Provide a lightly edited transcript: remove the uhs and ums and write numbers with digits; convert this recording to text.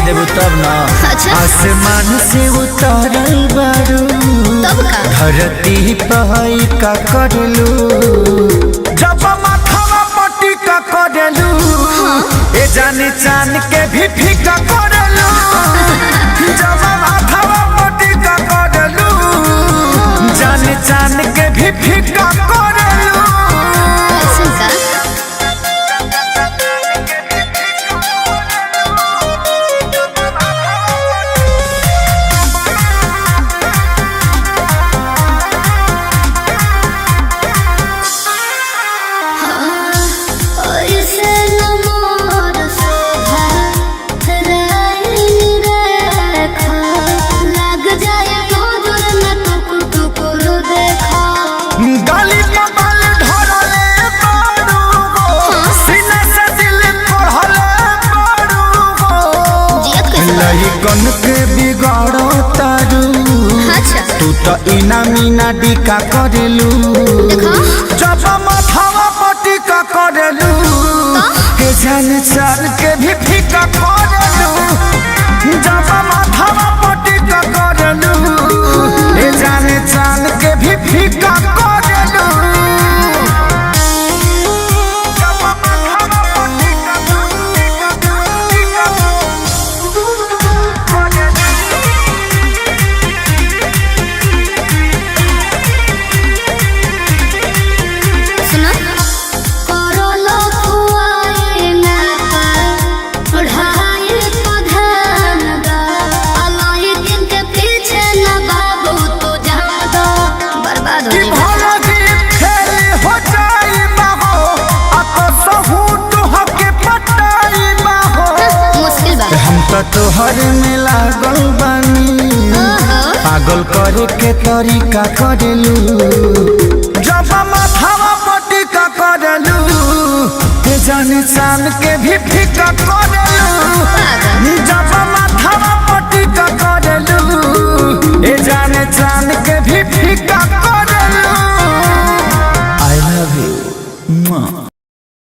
देबू तब ना। अच्छा। आसमान से उतरल बारू तब का धरती पहाई का करलू जब माथवा पट्टी का करलू ए जानी चान के भी फीका करलू जब माथवा पट्टी का करलू जानी चान के भी फीका करलू। ऐसा का गन के बिगाड़ो तारू तू तो इना मीना डिका करलू जब माथवा पट्टी का करलू के जान चान के भी फीका करलू जब माथवा पट्टी का करलू के जान चान के भी फीका करलू। तोहर में लागल बानी पागल करे के तरीका करलू जब माथवा पट्टी का करलू के जानी चान के भी फीका करलू जब माथवा पट्टी का करलू ए जाने चान के